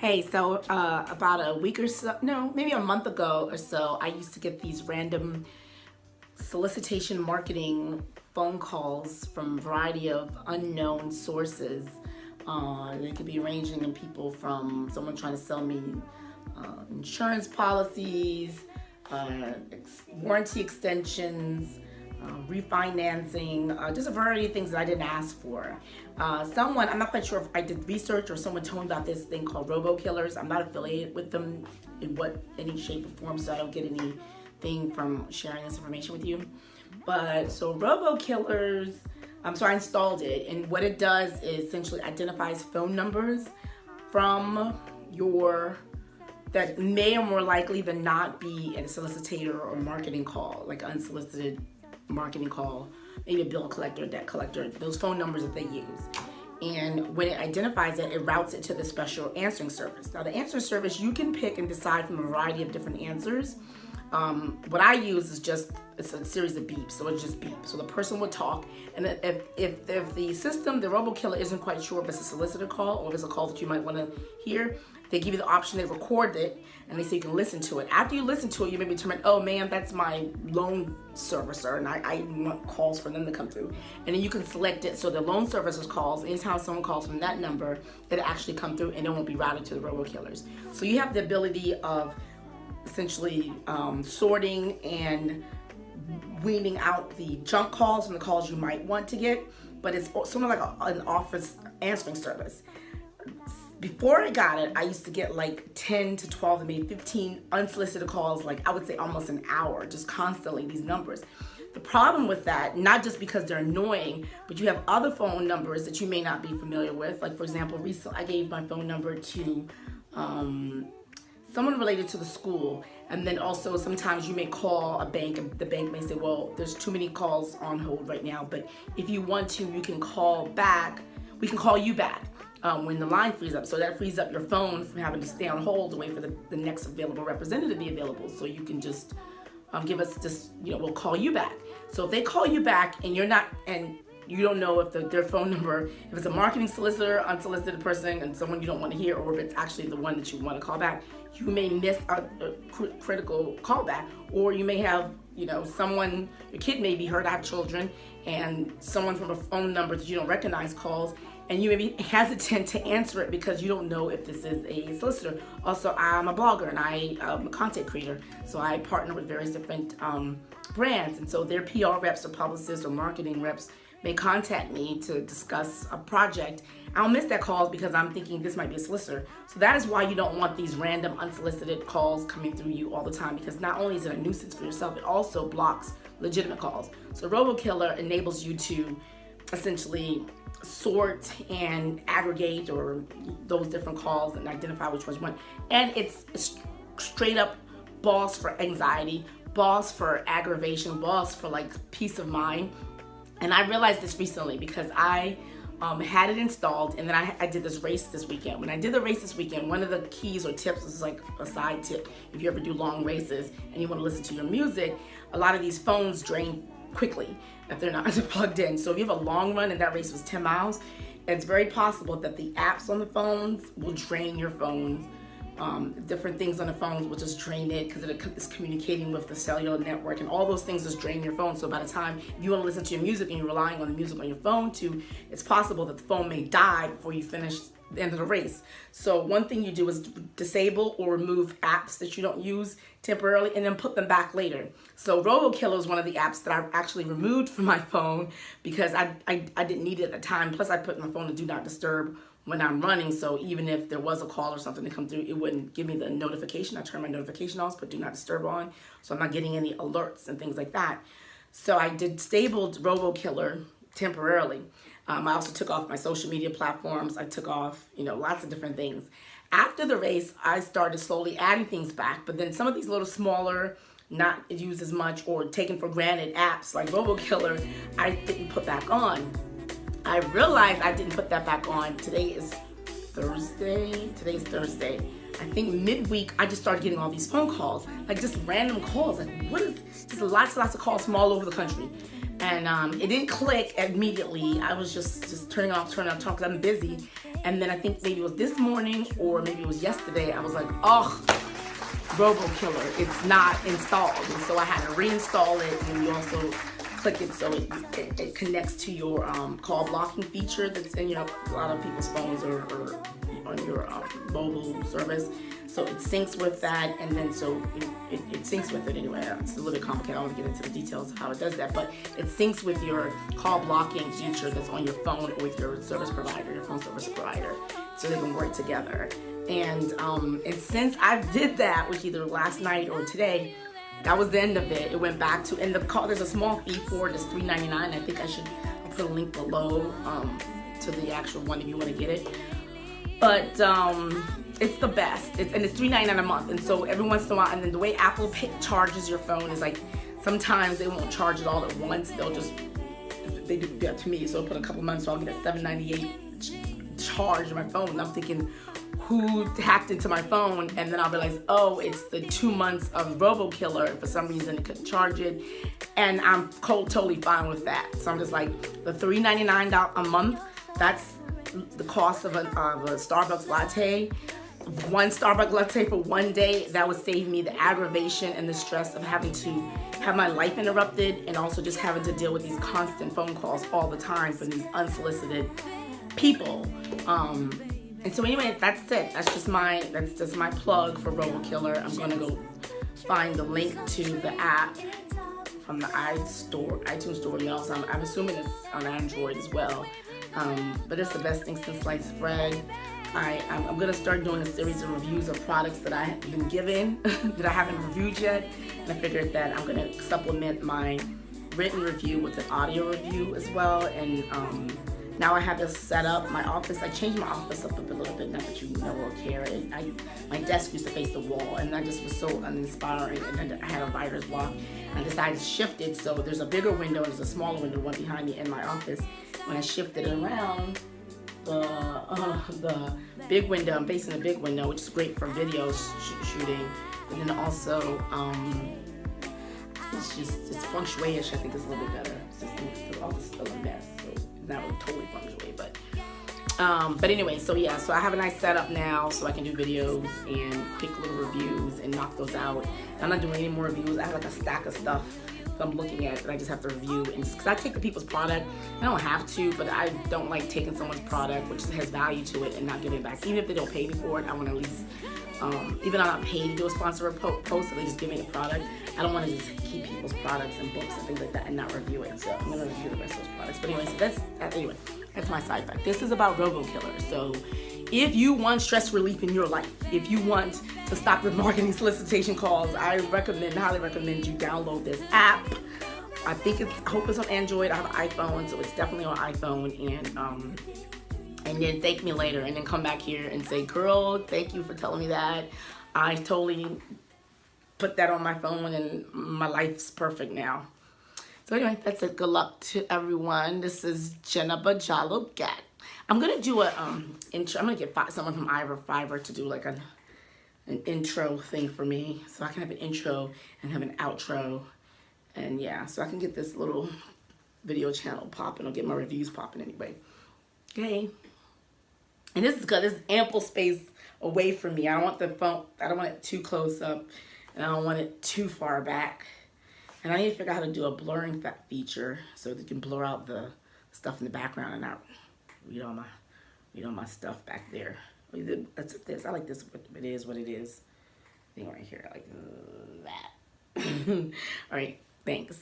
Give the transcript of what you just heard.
Hey, so about a week or so, no, maybe a month ago or so, I used to get these random solicitation marketing phone calls from a variety of unknown sources. They could be ranging in people from someone trying to sell me insurance policies, warranty extensions, refinancing, just a variety of things that I didn't ask for. Someone, I'm not quite sure if I did research or someone told me about this thing called Robokillers. I'm not affiliated with them in any shape or form, so I don't get anything from sharing this information with you. But so Robokillers, so I installed it, and what it does is essentially identifies phone numbers from that may or more likely than not be a solicitor or marketing call, like an unsolicited marketing call, maybe a bill collector, debt collector, those phone numbers that they use. And when it identifies it, it routes it to the special answering service. Now the answering service, you can pick and decide from a variety of different answers. What I use is it's a series of beeps, so it's just beeps. So the person would talk, and if the system, the Robokiller, isn't quite sure if it's a solicitor call or if it's a call that you might want to hear, they give you the option, they record it, and they say you can listen to it. After you listen to it, you may determine, oh man, that's my loan servicer, and I want calls for them to come through. And then you can select it, so the loan servicer's calls, anytime someone calls from that number, it'll actually come through and it won't be routed to the Robokillers. So you have the ability of essentially sorting and weaning out the junk calls from the calls you might want to get, but it's sort of like an office answering service. Before I got it, I used to get like 10 to 12, maybe 15 unsolicited calls, like I would say almost an hour, just constantly, these numbers. The problem with that, not just because they're annoying, but you have other phone numbers that you may not be familiar with. Like for example, recently I gave my phone number to someone related to the school, and then also sometimes you may call a bank and the bank may say, well, there's too many calls on hold right now, but if you want to, you can call back, we can call you back when the line frees up. So that frees up your phone from having to stay on hold to wait for the next available representative to be available. So you can just give us just, we'll call you back. So if they call you back and you're not, and you don't know if their phone number, if it's a marketing solicitor, unsolicited person, and someone you don't want to hear, or if it's actually the one that you want to call back, you may miss a critical callback, or you may have, someone, your kid may be hurt. I have children, and someone from a phone number that you don't recognize calls, and you may be hesitant to answer it because you don't know if this is a solicitor. Also, I'm a blogger and I'm a content creator, so I partner with various different brands, and so their PR reps or publicists or marketing reps may contact me to discuss a project. I'll miss that call because I'm thinking this might be a solicitor. So that is why you don't want these random unsolicited calls coming through you all the time, because not only is it a nuisance for yourself, it also blocks legitimate calls. So Robokiller enables you to essentially sort and aggregate or those different calls and identify which ones you want. And it's straight up boss for anxiety, boss for aggravation, boss for like peace of mind. And I realized this recently because I had it installed, and then I did this race this weekend. When I did the race this weekend, one of the keys or tips is like a side tip. If you ever do long races and you want to listen to your music, a lot of these phones drain quickly if they're not plugged in. So if you have a long run and that race was 10 miles, it's very possible that the apps on the phones will drain your phones. Different things on the phones will just drain it because it's communicating with the cellular network, and all those things just drain your phone. So by the time if you want to listen to your music and you're relying on the music on your phone too, it's possible that the phone may die before you finish the end of the race. So one thing you do is disable or remove apps that you don't use temporarily and then put them back later. So Robokiller is one of the apps that I've actually removed from my phone because I didn't need it at the time. Plus I put my phone to do not disturb when I'm running, so even if there was a call or something to come through, it wouldn't give me the notification. I turn my notification off, put do not disturb on, so I'm not getting any alerts and things like that. So I disabled Robokiller temporarily. I also took off my social media platforms. I took off, lots of different things. After the race, I started slowly adding things back, but then some of these little smaller, not used as much or taken for granted apps like Robokiller, I didn't put back on. I realized I didn't put that back on. Today is Thursday. Today's Thursday. I think midweek, I just started getting all these phone calls, like just random calls. Like, what is, just lots and lots of calls from all over the country. And it didn't click immediately. I was just turning off because I'm busy. And then I think maybe it was this morning or maybe it was yesterday. I was like, oh, Robokiller, it's not installed. And so I had to reinstall it, and you also click it so it connects to your call blocking feature that's in a lot of people's phones or on your mobile service. So it syncs with that, and then so it syncs with it anyway. It's a little bit complicated. I don't want to get into the details of how it does that, but it syncs with your call blocking feature that's on your phone or with your service provider, your phone service provider, so they can work together. And since I did that, which either last night or today, that was the end of it. It went back to, and the call, there's a small fee for it, it's $3.99. I think I'll put a link below to the actual one if you want to get it. But it's the best, and it's $3.99 a month. And so every once in a while, and then the way Apple charges your phone is like, sometimes they won't charge it all at once. They'll just, they do that to me. So I'll put a couple months, so I'll get a $7.98 charge on my phone. And I'm thinking, who hacked into my phone? And then I'll realize, oh, it's the 2 months of Robokiller. For some reason, it couldn't charge it. And I'm totally fine with that. So I'm just like, the $3.99 a month, that's the cost of a Starbucks latte. One Starbucks latte for one day, that would save me the aggravation and the stress of having to have my life interrupted, and also just having to deal with these constant phone calls all the time from these unsolicited people. And so anyway, that's it. That's just my plug for Robokiller. I'm gonna go find the link to the app from the iTunes store. You know, so I'm assuming it's on Android as well. But it's the best thing since sliced bread. I'm gonna start doing a series of reviews of products that I have been given that I haven't reviewed yet. And I figured that I'm gonna supplement my written review with an audio review as well. And now I have this set up. My office, I changed my office up a little bit, not that you know or care. My desk used to face the wall, and that just was so uninspiring, and then I had a writer's block. I decided to shift it, so there's a bigger window, there's a smaller window, one behind me in my office. When I shifted it around, the big window, I'm facing the big window, which is great for video shooting. And then also, it's feng shui-ish, I think is a little bit better. It's just, all this still a mess, so it's not really totally feng shui, but anyway, so yeah, so I have a nice setup now, so I can do videos and quick little reviews and knock those out. I'm not doing any more reviews. I have like a stack of stuff that I'm looking at that I just have to review, and just because I take the people's product, I don't have to, but I don't like taking someone's product which has value to it and not giving it back. Even if they don't pay me for it, I want to at least, even though I'm not paid to do a sponsored post, so they just give me the product. I don't want to just keep people's products and books and things like that and not review it. So I'm going to review the rest of those products. But anyway, so that's my side fact. This is about Robokiller. So if you want stress relief in your life, if you want to stop the marketing solicitation calls, I highly recommend you download this app. I hope it's on Android. I have an iPhone, so it's definitely on iPhone. And then thank me later, and then come back here and say, girl, thank you for telling me that. I totally put that on my phone, and my life's perfect now. So anyway, that's it. Good luck to everyone. This is Jenna Bajalo Gat. I'm gonna do a intro. I'm gonna get someone from Fiverr to do like an intro thing for me, so I can have an intro and have an outro, and yeah, so I can get this little video channel popping or get my reviews popping anyway. Okay. And this is good. This is ample space away from me. I don't want the phone. I don't want it too close up, and I don't want it too far back. And I need to figure out how to do a blurring feature so that you can blur out the stuff in the background and not read all my stuff back there. That's this. I like this. It is what it is. Thing right here, I like that. All right. Thanks.